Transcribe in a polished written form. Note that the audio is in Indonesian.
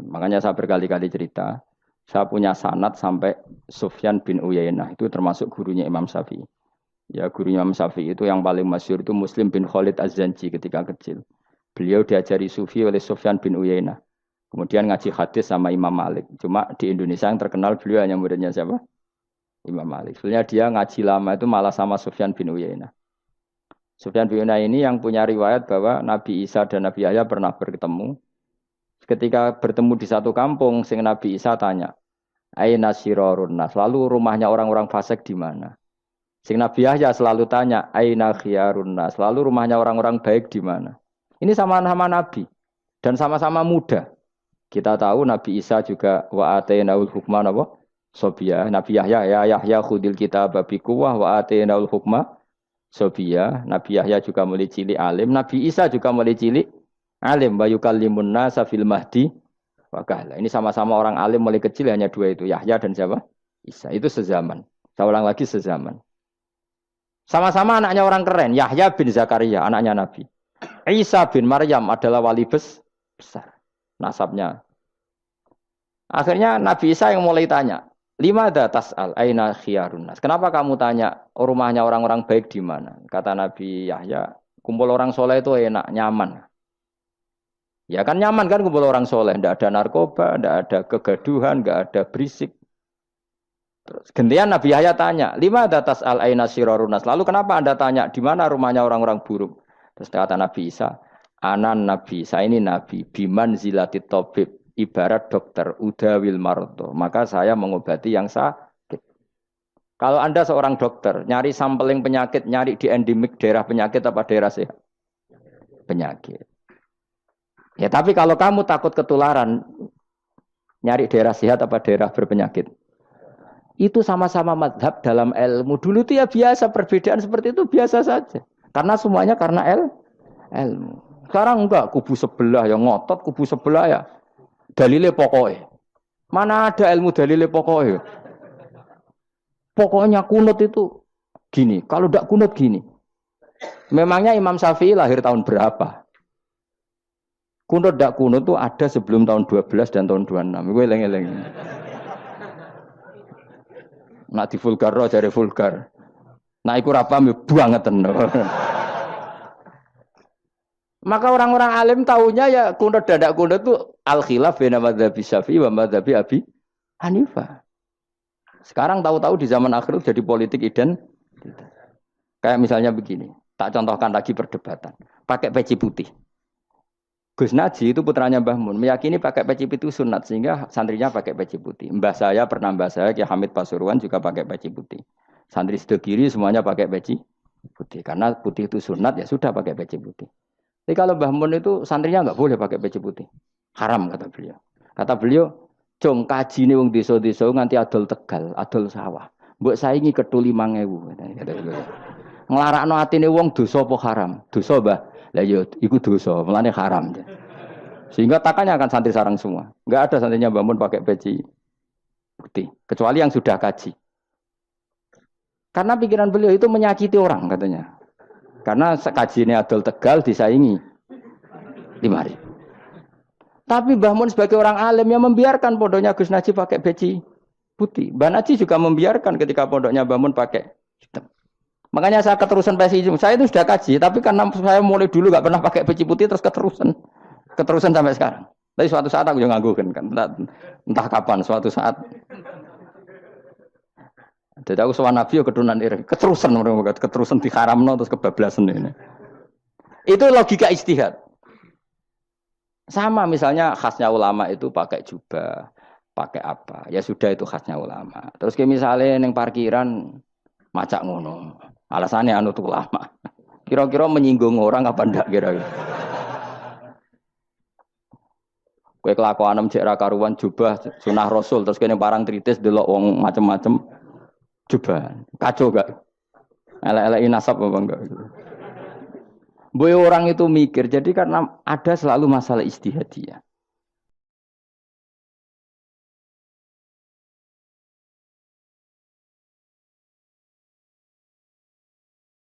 alim. Makanya saya berkali-kali cerita, saya punya sanad sampai Sufyan bin Uyainah, itu termasuk gurunya Imam Syafi'i. Ya, gurunya Imam Syafi'i itu yang paling masyhur itu Muslim bin Khalid Az-Zanji ketika kecil. Beliau diajari sufi oleh Sufyan bin Uyainah. Kemudian ngaji hadis sama Imam Malik. Cuma di Indonesia yang terkenal beliau hanya muridnya siapa? Imam Malik. Sebenarnya dia ngaji lama itu malah sama Sufyan bin Uyainah. Sufyan bin Uyainah ini yang punya riwayat bahwa Nabi Isa dan Nabi Yahya pernah bertemu. Ketika bertemu di satu kampung, sing Nabi Isa tanya, "Aina sirarun nas?" Lalu rumahnya orang-orang fasik di mana? Sing Nabi Yahya selalu tanya, "Aina khiyarun nas?" Lalu rumahnya orang-orang baik di mana? Ini sama-sama Nabi dan sama-sama muda. Kita tahu Nabi Isa juga wa atainaul hukma napa? Sobia. Nabi Yahya ya Yahya khudil kitab bi quwwah wa atainaul hukma sobia. Nabi Yahya juga mulai cilik alim, Nabi Isa juga mulai cilik alim, wa yukallimun nasa fil mahdi wa kahla. Ini sama-sama orang alim mulai kecil, hanya dua itu, Yahya dan siapa? Isa. Itu sezaman. Saya ulang lagi, sezaman. Sama-sama anaknya orang keren, Yahya bin Zakaria, anaknya Nabi. Isa bin Maryam adalah wali besar nasabnya. Akhirnya Nabi Isa yang mulai tanya, "Limada tas'al aina khiyarun nas?" Kenapa kamu tanya rumahnya orang-orang baik di mana? Kata Nabi Yahya, kumpul orang soleh itu enak, nyaman. Ya kan nyaman kan kumpul orang soleh, tidak ada narkoba, tidak ada kegaduhan, tidak ada berisik. Terus gantian Nabi Yahya tanya, "Limada tas'al aina sirarun nas?" Lalu kenapa Anda tanya di mana rumahnya orang-orang buruk? Terus kata Nabi Isa, "Anan Nabi, saya ini Nabi, biman zilatit tabib, ibarat dokter, udawil marto." Maka saya mengobati yang sakit. Kalau Anda seorang dokter, nyari sampling penyakit, nyari di endemik daerah penyakit apa daerah sehat? Penyakit. Ya tapi kalau kamu takut ketularan, nyari daerah sehat apa daerah berpenyakit? Itu sama-sama mazhab dalam ilmu. Dulu itu ya biasa, perbedaan seperti itu biasa saja. Karena semuanya karena ilmu. Sekarang enggak, kubu sebelah yang ngotot, kubu sebelah ya dalile pokoknya. Mana ada ilmu dalile pokoknya? Pokoknya kunut itu gini, kalau enggak kunut gini. Memangnya Imam Syafi'i lahir tahun berapa? Kunut enggak kunut itu ada sebelum tahun 12 dan tahun 26. Gue eleng-eleng. Nak di vulgar roh cari vulgar. Nah iku ra paham banget tenan. Maka orang-orang alim tahunya ya kunut dan tidak kunut itu al-khilaf baina madzhabi Syafi'i wa madzhabi Abi Hanifah. Sekarang tahu-tahu di zaman akhir itu jadi politik kayak misalnya begini, tak contohkan lagi perdebatan. Pakai peci putih. Gus Naji itu putranya Mbah Mun, meyakini pakai peci putih itu sunat sehingga santrinya pakai peci putih. Mbah saya Ki Hamid Pasuruan juga pakai peci putih. Santri Sidogiri semuanya pakai peci putih karena putih itu sunat ya sudah pakai peci putih. Tapi kalau Mbah Mun itu santrinya enggak boleh pakai peci putih. Haram kata beliau. Kata beliau, "Jong kajine wong desa-desa nganti adol Tegal, adol sawah. Mbok saingi ketu 5.000." Kata beliau. Nglarakno atine wong dosa apa haram? Dosa, Mbah. Lah ya iku dosa, mulane haram. Sehingga takannya akan santri sarang semua. Enggak ada santrinya Mbah Mun pakai peci putih, kecuali yang sudah kaji. Karena pikiran beliau itu menyakiti orang katanya. Karena kajiannya adol Tegal disaingi 5.000. Tapi Mbah Mun sebagai orang alim yang membiarkan pondoknya Gus Naji pakai peci putih. Mbah Naji juga membiarkan ketika pondoknya Mbah Mun pakai hitam. Makanya saya keterusan peci hitam. Saya itu sudah kaji, tapi karena saya mulai dulu nggak pernah pakai peci putih terus keterusan sampai sekarang. Tapi suatu saat aku juga nganggukan kan. Entah kapan suatu saat. Jadi aku sowan Nabi yo keturunan ireng. Keterusan diharamno terus kebablasan ini. Itu logika ijtihad. Sama misalnya khasnya ulama itu pakai jubah, pakai apa? Ya sudah itu khasnya ulama. Terus kayak misalnya neng parkiran macak ngono. Alasannya anut ulama. Kira-kira menyinggung orang apa ndak kira-kira? Kowe kelakuan cek ra karuan jubah sunah Rasul terus kene parang tritis delok wong macem-macem jubah. Kacau gak? Elek-eleki nasab apa enggak? Boy orang itu mikir, jadi karena ada selalu masalah ijtihadiyah.